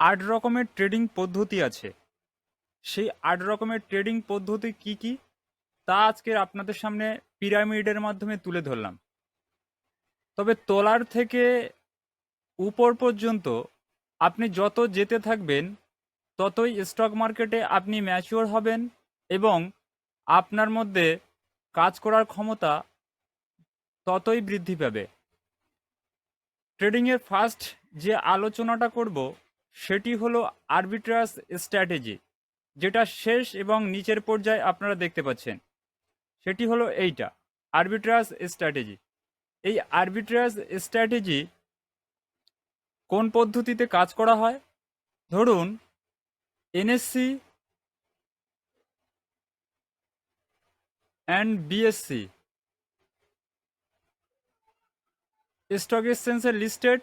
8 রকমের ট্রেডিং পদ্ধতি আছে। সেই 8 রকমের ট্রেডিং পদ্ধতি কি কি তা আজকে আপনাদের সামনে পিরামিডের মাধ্যমে তুলে ধরলাম। তবে তলার থেকে উপর পর্যন্ত আপনি যত যেতে থাকবেন ততই স্টক মার্কেটে আপনি ম্যাচিওর হবেন এবং আপনার মধ্যে কাজ করার ক্ষমতা ততই বৃদ্ধি পাবে। ট্রেডিংয়ের ফার্স্ট যে আলোচনাটা করব সেটি হলো আরবিট্রাজ স্ট্র্যাটেজি, যেটা শেষ এবং নিচের পর্যায়ে আপনারা দেখতে পাচ্ছেন। সেটি হলো এইটা, আরবিট্রাজ স্ট্র্যাটেজি। এই আরবিট্রাজ স্ট্র্যাটেজি কোন পদ্ধতিতে কাজ করা হয়? ধরুন এনএসসি অ্যান্ড বিএসসি স্টক এক্সচেঞ্জে লিস্টেড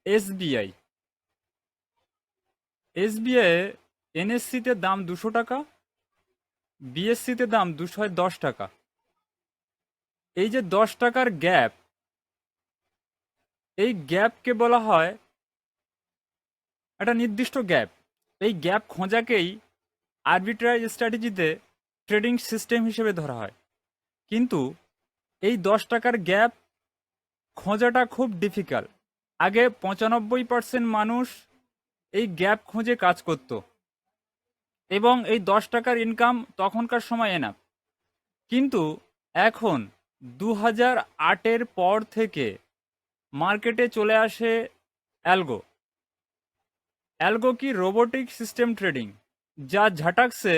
এসবিআই। এসবিআই এনএসসিতে দাম 200 টাকা, বিএসসিতে দাম 210 টাকা। এই যে 10 টাকার গ্যাপ, এই গ্যাপকে বলা হয় একটা নির্দিষ্ট গ্যাপ। এই গ্যাপ খোঁজাকেই আরবিট্রাজ স্ট্র্যাটেজিতে ট্রেডিং সিস্টেম হিসেবে ধরা হয়। কিন্তু এই 10 টাকার গ্যাপ খোঁজাটা খুব ডিফিকাল্ট। আগে 95% মানুষ এই গ্যাপ খুঁজে কাজ করত এবং এই 10 টাকার ইনকাম তখনকার সময় এনাফ। কিন্তু এখন 2008-এর পর থেকে মার্কেটে চলে আসে অ্যালগো। অ্যালগো কি? রোবোটিক সিস্টেম ট্রেডিং, যা ঝাটাকসে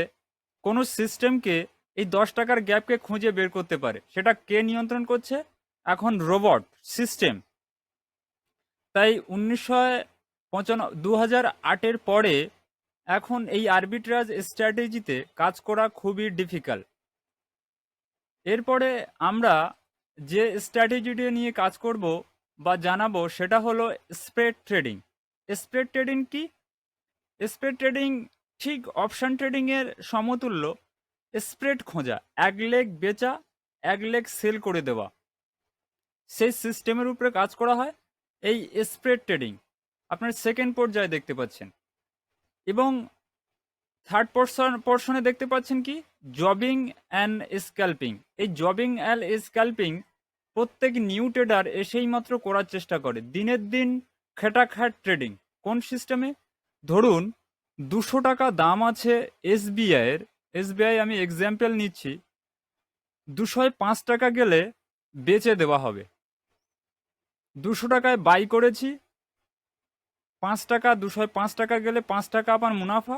কোনো সিস্টেমকে এই 10 টাকার গ্যাপকে খুঁজে বের করতে পারে। সেটা কে নিয়ন্ত্রণ করছে? এখন রোবট সিস্টেম। তাই 2008-এর পরে এখন এই আরবিট্রাজ স্ট্র্যাটেজিতে কাজ করা খুবই ডিফিকাল্ট। এরপরে আমরা যে স্ট্র্যাটেজিটি নিয়ে কাজ করব বা জানাবো সেটা হলো স্প্রেড ট্রেডিং। স্প্রেড ট্রেডিং কি? স্প্রেড ট্রেডিং ঠিক অপশন ট্রেডিংয়ের সমতুল্য। স্প্রেড খোঁজা, এক লেগ বেচা, এক লেগ সেল করে দেওয়া, সেই সিস্টেমের উপরে কাজ করা হয় এই স্প্রেড ট্রেডিং। আপনার সেকেন্ড পর্যায়ে দেখতে পাচ্ছেন এবং থার্ড পোর্শনে দেখতে পাচ্ছেন কি? জবিং অ্যান্ড স্ক্যাল্পিং। এই জবিং অ্যান্ড স্ক্যাল্পিং প্রত্যেক নিউ ট্রেডার এসেই মাত্র করার চেষ্টা করে। দিনের দিন খেটাখাট ট্রেডিং। কোন সিস্টেমে? ধরুন 200 টাকা দাম আছে এসবিআইয়ের। এসবিআই আমি এক্সাম্পল নিচ্ছি। 205 টাকা গেলে বেচে দেওয়া হবে। 200 টাকায় বাই করেছি, 5 টাকা, 205 টাকা গেলে 5 টাকা আমার মুনাফা,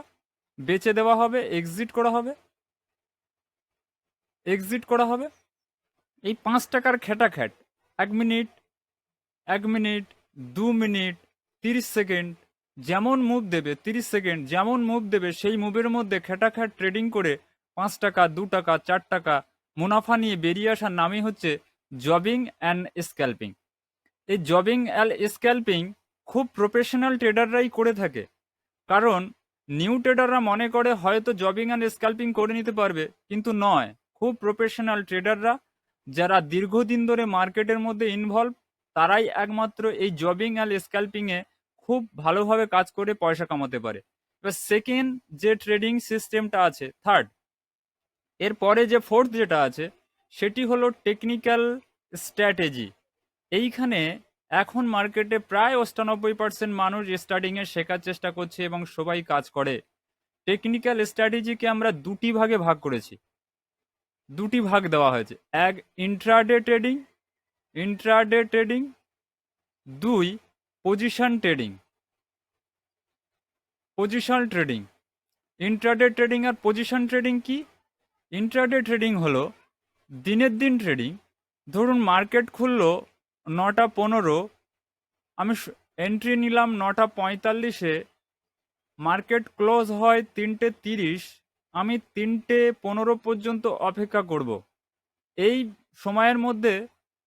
বেচে দেওয়া হবে, এক্সিট করা হবে। এক্সিট করা হবে এই 5 টাকার খেটাখ্যাট। 1 মিনিট, 1 মিনিট, 2 মিনিট, 30 সেকেন্ড, যেমন মুভ দেবে 30 সেকেন্ড যেমন মুভ দেবে সেই মুভের মধ্যে খেটাখ্যাট ট্রেডিং করে 5 টাকা, 2 টাকা, 4 টাকা মুনাফা নিয়ে বেরিয়ে আসার নামই হচ্ছে জবিং অ্যান্ড স্ক্যাল্পিং। এই জবিং অ্যান্ড স্ক্যাল্পিং খুব প্রফেশনাল ট্রেডাররাই করে থাকে। কারণ নিউ ট্রেডাররা মনে করে হয়তো জবিং অ্যান্ড স্ক্যাল্পিং করে নিতে পারবে, কিন্তু নয়। খুব প্রফেশনাল ট্রেডাররা যারা দীর্ঘদিন ধরে মার্কেটের মধ্যে ইনভলভ, তারাই একমাত্র এই জবিং অ্যান্ড স্ক্যাল্পিংয়ে খুব ভালোভাবে কাজ করে পয়সা কামাতে পারে। এবার সেকেন্ড যে ট্রেডিং সিস্টেমটা আছে, থার্ড, এরপরে যে ফোর্থ যেটা আছে সেটি হলো টেকনিক্যাল স্ট্র্যাটেজি। এইখানে এখন মার্কেটে প্রায় 98% মানুষ স্টার্টিংয়ে শেখার চেষ্টা করছে এবং সবাই কাজ করে। টেকনিক্যাল স্ট্র্যাটেজিকে আমরা দুটি ভাগে ভাগ করেছি, দুটি ভাগ দেওয়া হয়েছে। এক, ইন্ট্রাডে ট্রেডিং, ইন্ট্রাডে ট্রেডিং। দুই, position trading, position trading. Intraday trading আর পজিশন ট্রেডিং কি? ইন্ট্রাডে ট্রেডিং হলো দিনের দিন ট্রেডিং। ধরুন মার্কেট খুললো 9টা 15, আমি এন্ট্রি নিলাম 9টা 45-এ, মার্কেট ক্লোজ হয় 3টে 30, আমি 3টে 15 পর্যন্ত অপেক্ষা করব। এই সময়ের মধ্যে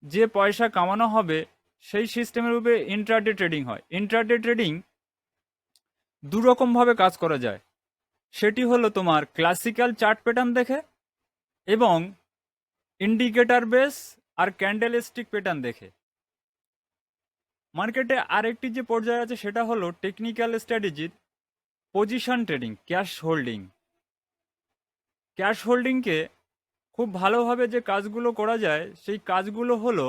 যে পয়সা কামানো হবে সেই সিস্টেমের উপরে ইন্ট্রাডে ট্রেডিং হয়। ইন্ট্রাডে ট্রেডিং দুরকমভাবে কাজ করা যায়। সেটি হলো তোমার ক্লাসিক্যাল চার্ট প্যাটার্ন দেখে এবং ইন্ডিকেটর বেস আর ক্যান্ডেল স্টিক প্যাটার্ন দেখে। মার্কেটে আরেকটি যে পর্যায়ে আছে সেটা হলো টেকনিক্যাল স্ট্র্যাটেজির position trading, cash holding. Cash হোল্ডিংকে খুব ভালোভাবে যে কাজগুলো করা যায় সেই কাজগুলো হলো: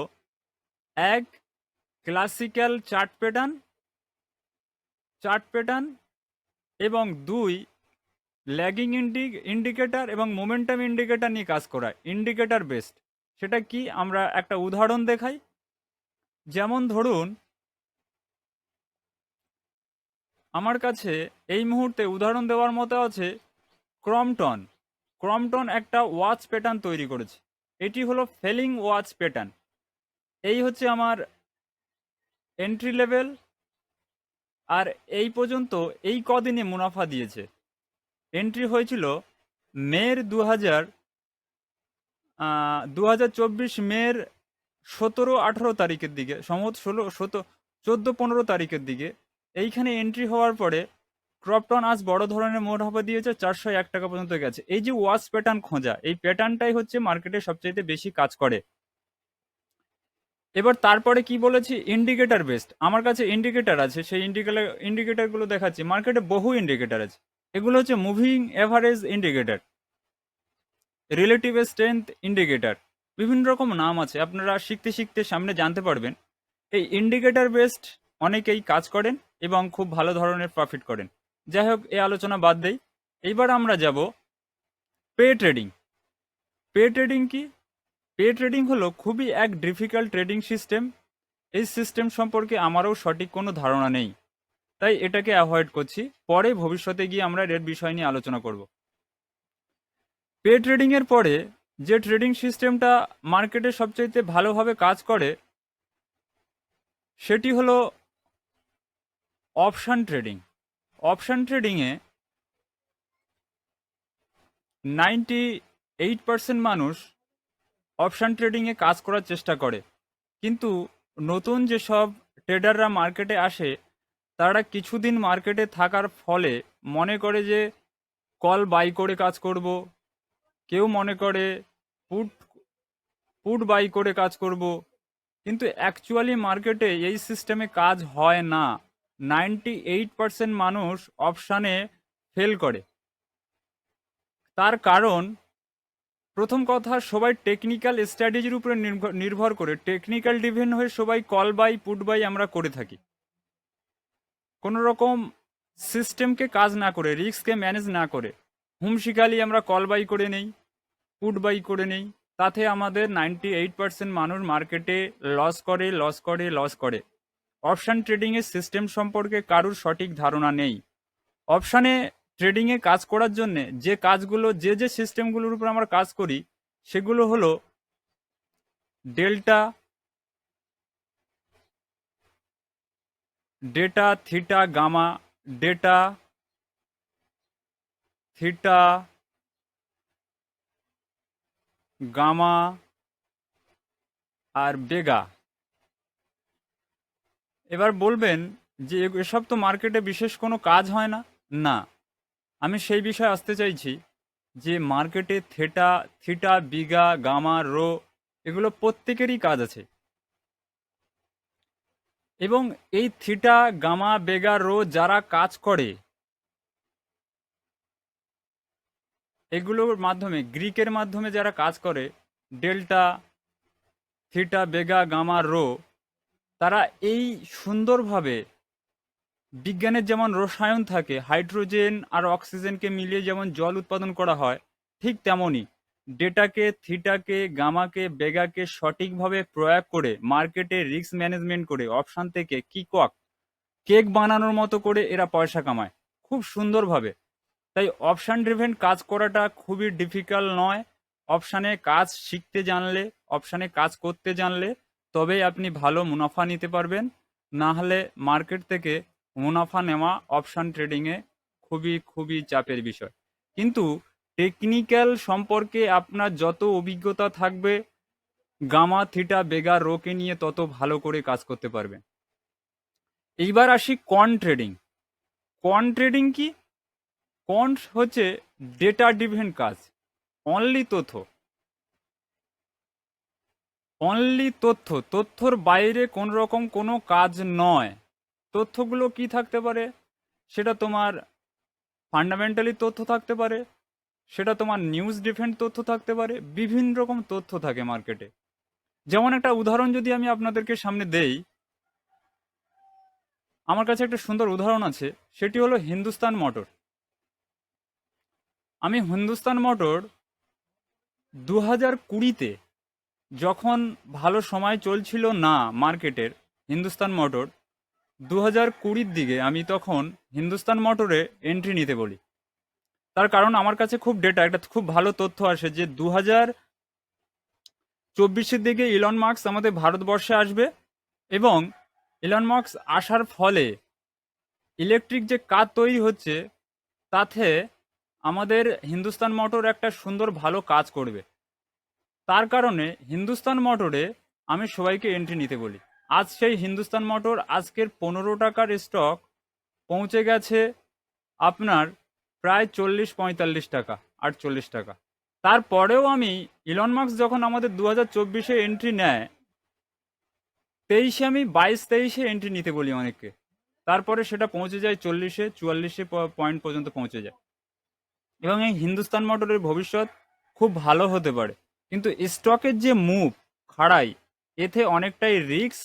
এক, ক্লাসিক্যাল চার্ট প্যাটার্ন, এবং দুই, ল্যাগিং ইন্ডিকেটর এবং মোমেন্টাম ইন্ডিকেটর নিয়ে কাজ করা, ইন্ডিকেটর বেসড। সেটা কি, আমরা একটা উদাহরণ দেখাই। যেমন ধরুন, আমার কাছে এই মুহূর্তে উদাহরণ দেওয়ার মতো আছে ক্রমটন। ক্রমটন একটা ওয়াচ প্যাটার্ন তৈরি করেছে। এটি হলো ফেলিং ওয়াচ প্যাটার্ন। এই হচ্ছে আমার এন্ট্রি লেভেল, আর এই পর্যন্ত এই কদিনে মুনাফা দিয়েছে। এন্ট্রি হয়েছিল মের 2024 মের 17-18 তারিখের দিকে, সম্ভবত 14-15 তারিখের দিকে। এইখানে এন্ট্রি হওয়ার পরে ক্রপটন আজ বড় ধরনের মুনাফা দিয়েছে, 401 টাকা পর্যন্ত গেছে। এই যে ওয়াচ প্যাটার্ন খোঁজা, এই প্যাটার্নটাই হচ্ছে মার্কেটে সবচাইতে বেশি কাজ করে। এবার তারপরে কি বলেছি, ইন্ডিকেটর বেসড। আমার কাছে ইন্ডিকেটর আছে, সেই ইন্ডিকেটরগুলো দেখাচ্ছি। মার্কেটে বহু ইন্ডিকেটর আছে। এগুলো হচ্ছে moving average indicator, relative strength indicator, বিভিন্ন রকম নাম আছে। আপনারা শিখতে শিখতে সামনে জানতে পারবেন। এই ইন্ডিকেটর বেসড অনেকেই কাজ করেন এবং খুব ভালো ধরনের প্রফিট করেন। যাই হোক, এই আলোচনা বাদ দেই। এইবার আমরা যাব পে ট্রেডিং। পে ট্রেডিং কি? পে ট্রেডিং হলো খুবই এক ডিফিকাল্ট ট্রেডিং সিস্টেম। এই সিস্টেম সম্পর্কে আমারও সঠিক কোনো ধারণা নেই, তাই এটাকে অ্যাভয়েড করছি। পরে ভবিষ্যতে গিয়ে আমরা এর বিষয় নিয়ে আলোচনা করব। পে ট্রেডিং এর পরে যে ট্রেডিং সিস্টেমটা মার্কেটে সবচাইতে ভালোভাবে কাজ করে সেটি হলো অপশন ট্রেডিং। অপশন ট্রেডিংয়ে 98% মানুষ অপশন ট্রেডিংয়ে কাজ করার চেষ্টা করে, কিন্তু নতুন যেসব ট্রেডাররা মার্কেটে আসে তারা কিছুদিন মার্কেটে থাকার ফলে মনে করে যে কল বাই করে কাজ করব, কেউ মনে করে পুট পুট বাই করে কাজ করব, কিন্তু অ্যাকচুয়ালি মার্কেটে এই সিস্টেমে কাজ হয় না। 98% মানুষ অপশানে ফেল করে। তার কারণ, প্রথম কথা, সবাই টেকনিক্যাল স্ট্র্যাটেজির উপরে নির্ভর করে টেকনিক্যাল ডিভেন হয়ে সবাই কল বাই পুট বাই আমরা করে থাকি। কোনো রকম সিস্টেমকে কাজ না করে, রিস্ককে ম্যানেজ না করে হুমশিকালি আমরা কল বাই করে নেই, পুট বাই করে নেই। তাতে আমাদের 98% মানুষ মার্কেটে লস করে। অপশান ট্রেডিংয়ের সিস্টেম সম্পর্কে কারুর সঠিক ধারণা নেই। অপশানে ট্রেডিংয়ে কাজ করার জন্যে যে কাজগুলো, যে সিস্টেমগুলোর উপর আমরা কাজ করি সেগুলো হলো data theta gamma, data theta gamma আর বেগা। এবার বলবেন যে এসব তো মার্কেটে বিশেষ কোনো কাজ হয় না। না, আমি সেই বিষয়ে আসতে চাইছি যে মার্কেটে থিটা বিগা গামা রো এগুলো প্রত্যেকেরই কাজ আছে, এবং এই থিটা গামা বেগা রো যারা কাজ করে এগুলোর মাধ্যমে, গ্রিকের মাধ্যমে যারা কাজ করে, ডেল্টা থিটা বেগা গামা রো, তারা এই সুন্দরভাবে, বিজ্ঞানের যেমন রসায়ন থাকে, হাইড্রোজেন আর অক্সিজেনকে মিলিয়ে যেমন জল উৎপাদন করা হয়, ঠিক তেমনই ডেটাকে থিটাকে গামাকে বেগাকে সঠিকভাবে প্রয়োগ করে মার্কেটে রিস্ক ম্যানেজমেন্ট করে অপশান থেকে কেক বানানোর মতো করে এরা পয়সা কামায় খুব সুন্দরভাবে। তাই অপশান ড্রিভেন কাজ করাটা খুবই ডিফিকাল্ট নয়। অপশানে কাজ শিখতে জানলে, অপশানে কাজ করতে জানলে তবেই আপনি ভালো মুনাফা নিতে পারবেন। না হলে মার্কেট থেকে মুনাফা নেওয়া অপশান ট্রেডিংয়ে খুবই খুবই চাপের বিষয়। কিন্তু টেকনিক্যাল সম্পর্কে আপনার যত অভিজ্ঞতা থাকবে, গামা থিটা বেগা রোকে নিয়ে তত ভালো করে কাজ করতে পারবেন। এইবার আসি কন ট্রেডিং। কন ট্রেডিং কি? কন্ট হচ্ছে ডেটা ডিভেন কাজ, অনলি তথ্য। অনলি তথ্যর বাইরে কোন রকম কোনো কাজ নয়। তথ্যগুলো কি থাকতে পারে? সেটা তোমার ফান্ডামেন্টালি তথ্য থাকতে পারে, সেটা তোমার নিউজ ডিফেন্ড তথ্য থাকতে পারে, বিভিন্ন রকম তথ্য থাকে মার্কেটে। যেমন একটা উদাহরণ যদি আমি আপনাদেরকে সামনে দেই, আমার কাছে একটা সুন্দর উদাহরণ আছে, সেটি হলো হিন্দুস্তান মোটর। আমি হিন্দুস্তান মোটর 2020-তে, যখন ভালো সময় চলছিল না মার্কেটের, হিন্দুস্তান মোটর 2020-র দিকে আমি তখন হিন্দুস্তান মোটরে এন্ট্রি নিতে বলি। তার কারণ আমার কাছে খুব ডেটা, একটা খুব ভালো তথ্য আসে যে 2024-এর দিকে ইলন মাস্ক আমাদের ভারতবর্ষে আসবে, এবং ইলন মাস্ক আসার ফলে ইলেকট্রিক যে কার তৈরি হচ্ছে, তাতে আমাদের হিন্দুস্তান মোটর একটা সুন্দর ভালো কাজ করবে। তার কারণে হিন্দুস্তান মোটরে আমি সবাইকে এন্ট্রি নিতে বলি। আজ সেই হিন্দুস্তান মোটর আজকের 15 টাকার স্টক পৌঁছে গেছে আপনার প্রায় 40-45 টাকা, 48 টাকা। তারপরেও আমি, ইলন মাস্ক যখন আমাদের 2024-এ এন্ট্রি নেয়, 23-এ আমি 22-23-এ এন্ট্রি নিতে বলি অনেককে। তারপরে সেটা পৌঁছে যায় 40-44 পয়েন্ট পর্যন্ত পৌঁছে যায়। এবং এই হিন্দুস্তান মোটরের ভবিষ্যৎ খুব ভালো হতে পারে। কিন্তু স্টকের যে মুভ খাড়াই, এতে অনেকটাই রিস্ক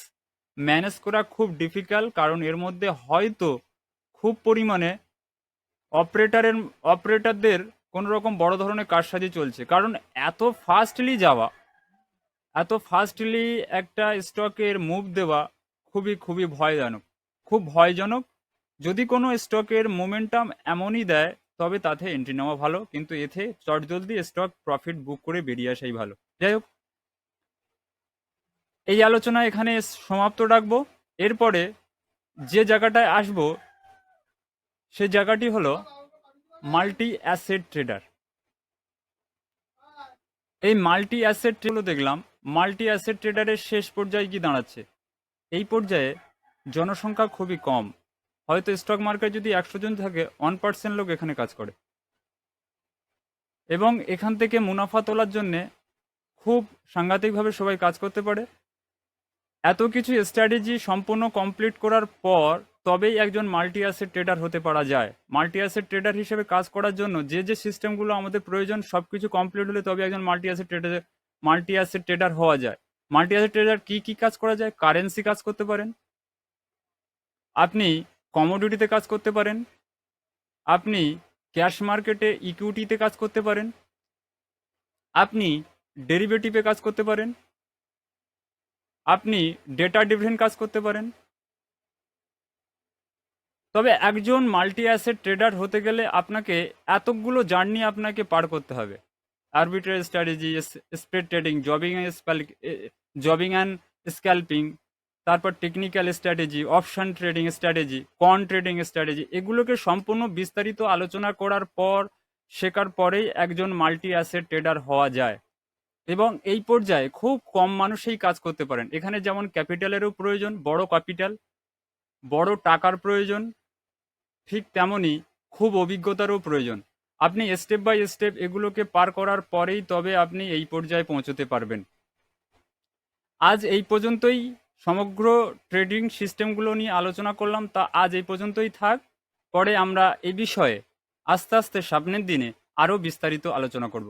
ম্যানেজ করা খুব ডিফিকাল্ট, কারণ এর মধ্যে হয়তো খুব পরিমাণে অপারেটরদের কোনো রকম বড় ধরনের কারসাজি চলছে। কারণ এত ফাস্টলি একটা স্টকের মুভ দেওয়া খুবই খুবই ভয়জনক, খুব ভয়জনক। যদি কোনো স্টকের মোমেন্টাম এমনই দেয়, তবে তাতে এন্ট্রি নেওয়া ভালো, কিন্তু এতে চটজলদি স্টক প্রফিট বুক করে বেরিয়ে আসাই ভালো। যাই হোক, এই আলোচনা এখানে সমাপ্ত রাখবো। এরপরে যে জায়গাটায় আসবো, সে জায়গাটি হলো মাল্টি অ্যাসেট ট্রেডার। এই মাল্টি অ্যাসেট ট্রেডগুলো দেখলাম, মাল্টি অ্যাসেট ট্রেডারের শেষ পর্যায়ে কি দাঁড়াচ্ছে? এই পর্যায়ে জনসংখ্যা খুবই কম। হয়তো স্টক মার্কেট যদি 100 জন থাকে, 1% লোক এখানে কাজ করে, এবং এখান থেকে মুনাফা তোলার জন্যে খুব সাংঘাতিকভাবে সবাই কাজ করতে পারে। এত কিছু স্ট্র্যাটেজি সম্পূর্ণ কমপ্লিট করার পর তবেই একজন মাল্টি অ্যাসেট ট্রেডার হতে পারা যায়। মাল্টি অ্যাসেট ট্রেডার হিসেবে কাজ করার জন্য যে সিস্টেমগুলো আমাদের প্রয়োজন, সব কিছু কমপ্লিট হলে তবে একজন মাল্টি অ্যাসেট ট্রেডার হওয়া যায়। মাল্টি অ্যাসেট ট্রেডার কি কাজ করা যায়? কারেন্সি কাজ করতে পারেন, আপনি কমোডিটিতে কাজ করতে পারেন, আপনি ক্যাশ মার্কেটে ইকুইটিতে কাজ করতে পারেন, আপনি ডেরিভেটিভে কাজ করতে পারেন, আপনি ডেটা ডিভিডেন্ড কাজ করতে পারেন। তবে একজন মাল্টি অ্যাসেট ট্রেডার হতে গেলে আপনাকে এতগুলো জার্নি আপনাকে পার করতে হবে। Arbitrage strategy, spread trading, jobbing and scalping, তারপর technical strategy, option trading strategy, কন ট্রেডিং স্ট্র্যাটেজি, এগুলোকে সম্পূর্ণ বিস্তারিত আলোচনা করার পর, শেখার পরেই একজন মাল্টি অ্যাসেট ট্রেডার হওয়া যায়। এবং এই পর্যায়ে খুব কম মানুষই কাজ করতে পারেন। এখানে যেমন ক্যাপিটালেরও প্রয়োজন, বড় ক্যাপিটাল, বড় টাকার প্রয়োজন, ঠিক তেমনই খুব অভিজ্ঞতারও প্রয়োজন। আপনি স্টেপ বাই স্টেপ এগুলোকে পার করার পরেই তবে আপনি এই পর্যায়ে পৌঁছতে পারবেন। আজ এই পর্যন্তই সমগ্র ট্রেডিং সিস্টেমগুলো নিয়ে আলোচনা করলাম, তা আজ এই পর্যন্তই থাক। পরে আমরা এই বিষয়ে আস্তে আস্তে সামনের দিনে আরও বিস্তারিত আলোচনা করব।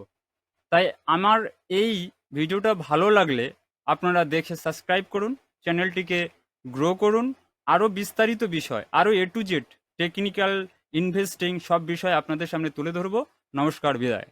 তাই আমার এই ভিডিওটা ভালো লাগলে আপনারা দেখে সাবস্ক্রাইব করুন, চ্যানেলটিকে গ্রো করুন। আরও বিস্তারিত বিষয়, আরও A to Z technical investing সব বিষয় আপনাদের সামনে তুলে ধরবো। নমস্কার, বিদায়।